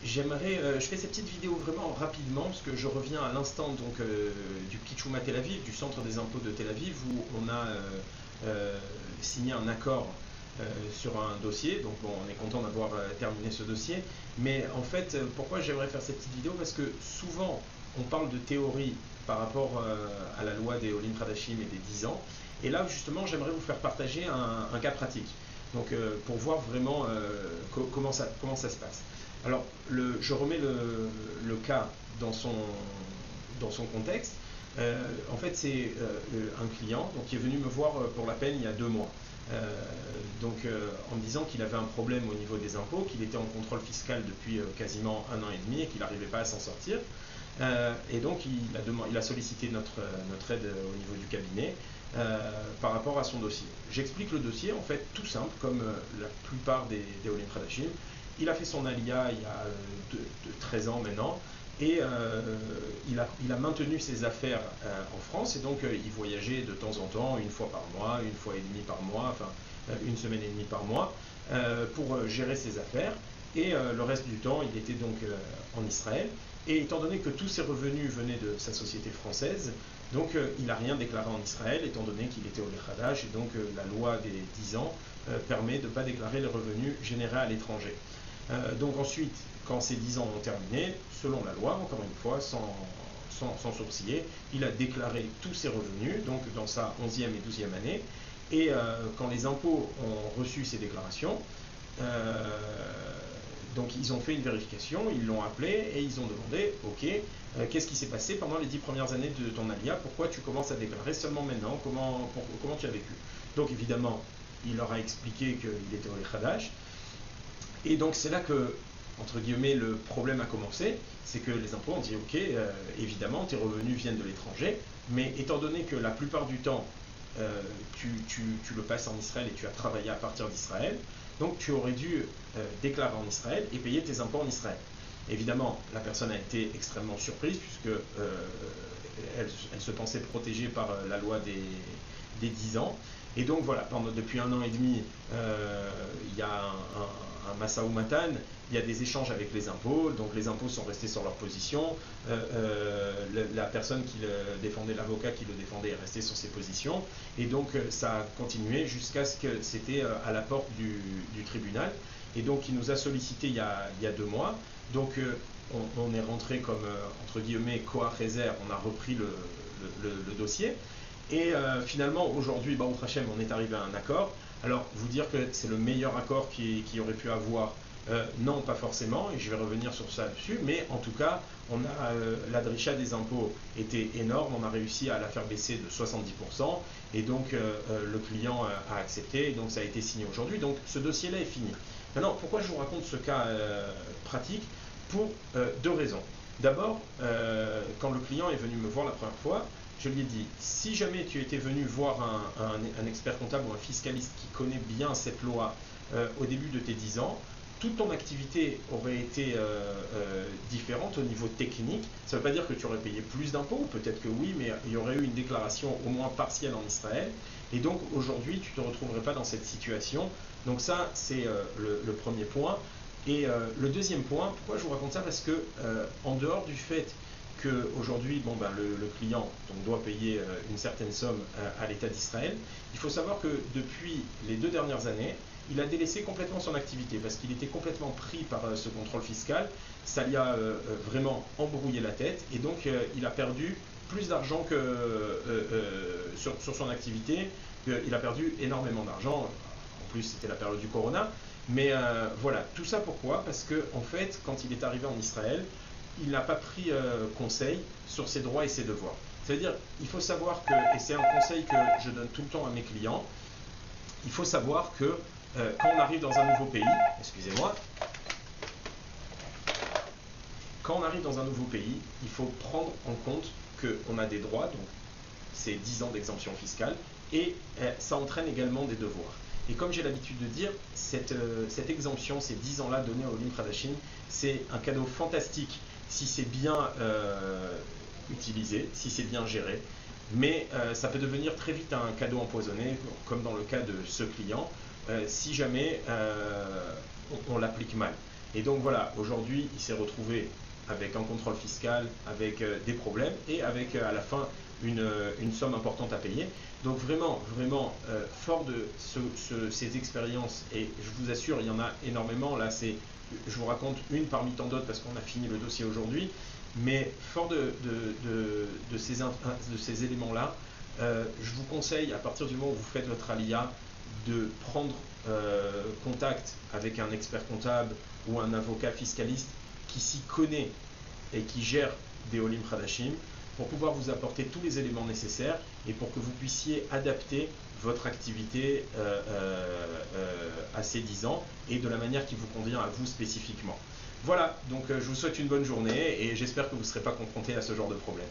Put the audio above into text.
je fais cette petite vidéo vraiment rapidement parce que je reviens à l'instant du Ptitchouma Tel Aviv, du centre des impôts de Tel Aviv, où on a signé un accord sur un dossier. Donc bon, on est content d'avoir terminé ce dossier. Mais en fait, pourquoi j'aimerais faire cette petite vidéo? Parce que souvent, on parle de théorie par rapport à la loi des Olim Khadashim et des 10 ans. Et là, justement, j'aimerais vous faire partager un cas pratique. Donc pour voir vraiment comment ça se passe. Alors, je remets le cas dans son contexte. En fait, c'est un client qui est venu me voir pour la peine il y a 2 mois. En me disant qu'il avait un problème au niveau des impôts, qu'il était en contrôle fiscal depuis quasiment 1 an et demi et qu'il n'arrivait pas à s'en sortir. Et donc il a sollicité notre aide au niveau du cabinet par rapport à son dossier. J'explique le dossier, en fait, tout simple, comme la plupart des Olim Khadashim. Il a fait son Aliyah il y a 13 ans maintenant, et il a maintenu ses affaires en France, et donc il voyageait de temps en temps, 1 fois par mois, 1 fois et demie par mois, enfin 1 semaine et demie par mois, pour gérer ses affaires, et le reste du temps il était donc en Israël. Et étant donné que tous ses revenus venaient de sa société française, donc il n'a rien déclaré en Israël, étant donné qu'il était au Khadash, et donc la loi des 10 ans permet de ne pas déclarer les revenus générés à l'étranger. Donc ensuite, quand ces 10 ans ont terminé, selon la loi, encore une fois, sans sourciller, il a déclaré tous ses revenus, donc dans sa 11e et 12e année, et quand les impôts ont reçu ces déclarations, donc ils ont fait une vérification, ils l'ont appelé et ils ont demandé, ok, qu'est-ce qui s'est passé pendant les 10 premières années de ton Aliyah, pourquoi tu commences à déclarer seulement maintenant, comment tu as vécu? Donc évidemment, il leur a expliqué qu'il était au Khadash, et donc c'est là que, entre guillemets, le problème a commencé, c'est que les impôts ont dit, ok, évidemment, tes revenus viennent de l'étranger, mais étant donné que la plupart du temps, tu le passes en Israël et tu as travaillé à partir d'Israël, donc tu aurais dû déclarer en Israël et payer tes impôts en Israël. Évidemment, la personne a été extrêmement surprise puisque elle se pensait protégée par la loi des 10 ans. Et donc voilà, depuis 1 an et demi, il y a un Massa ou Matan, il y a des échanges avec les impôts, donc les impôts sont restés sur leur position, la personne qui le défendait, l'avocat qui le défendait est resté sur ses positions, et donc ça a continué jusqu'à ce que c'était à la porte du tribunal, et donc il nous a sollicité il y a 2 mois, donc on est rentré comme, entre guillemets, Koach Rezer, on a repris le dossier, et finalement aujourd'hui, Baruch Hashem, on est arrivé à un accord. Alors vous dire que c'est le meilleur accord qu'il aurait pu avoir, non, pas forcément, et je vais revenir sur ça dessus, mais en tout cas, la drisha des impôts était énorme, on a réussi à la faire baisser de 70%, et donc le client a accepté, et donc ça a été signé aujourd'hui, donc ce dossier-là est fini. Maintenant, pourquoi je vous raconte ce cas pratique? Pour 2 raisons. D'abord, quand le client est venu me voir la première fois, je lui ai dit, si jamais tu étais venu voir un expert comptable ou un fiscaliste qui connaît bien cette loi au début de tes 10 ans, toute ton activité aurait été différente au niveau technique. Ça ne veut pas dire que tu aurais payé plus d'impôts, peut-être que oui, mais il y aurait eu une déclaration au moins partielle en Israël. Et donc aujourd'hui, tu ne te retrouverais pas dans cette situation. Donc ça, c'est le premier point. Et le deuxième point, pourquoi je vous raconte ça? Parce que en dehors du fait qu'aujourd'hui, le client doit payer une certaine somme à l'État d'Israël, il faut savoir que depuis les 2 dernières années, il a délaissé complètement son activité parce qu'il était complètement pris par ce contrôle fiscal. Ça lui a vraiment embrouillé la tête et donc il a perdu plus d'argent que sur son activité. Il a perdu énormément d'argent. En plus, c'était la période du Corona. Mais voilà, tout ça pourquoi? Parce que en fait, quand il est arrivé en Israël, il n'a pas pris conseil sur ses droits et ses devoirs. C'est-à-dire, il faut savoir que, et c'est un conseil que je donne tout le temps à mes clients, il faut savoir que quand on arrive dans un nouveau pays, excusez-moi, quand on arrive dans un nouveau pays, il faut prendre en compte qu'on a des droits, donc c'est 10 ans d'exemption fiscale, et ça entraîne également des devoirs. Et comme j'ai l'habitude de dire, cette exemption, ces 10 ans-là donnés aux Olim Khadashim, c'est un cadeau fantastique si c'est bien utilisé, si c'est bien géré. Mais ça peut devenir très vite un cadeau empoisonné, comme dans le cas de ce client, si jamais on l'applique mal. Et donc voilà, aujourd'hui, il s'est retrouvé avec un contrôle fiscal, avec des problèmes et avec à la fin une somme importante à payer. Donc vraiment, fort de ces expériences, et je vous assure, il y en a énormément, là je vous raconte une parmi tant d'autres parce qu'on a fini le dossier aujourd'hui, mais fort de ces éléments-là, je vous conseille, à partir du moment où vous faites votre alia, de prendre contact avec un expert comptable ou un avocat fiscaliste qui s'y connaît et qui gère des Olim Hadashim pour pouvoir vous apporter tous les éléments nécessaires et pour que vous puissiez adapter votre activité à ces 10 ans et de la manière qui vous convient à vous spécifiquement. Voilà, donc je vous souhaite une bonne journée et j'espère que vous ne serez pas confronté à ce genre de problème.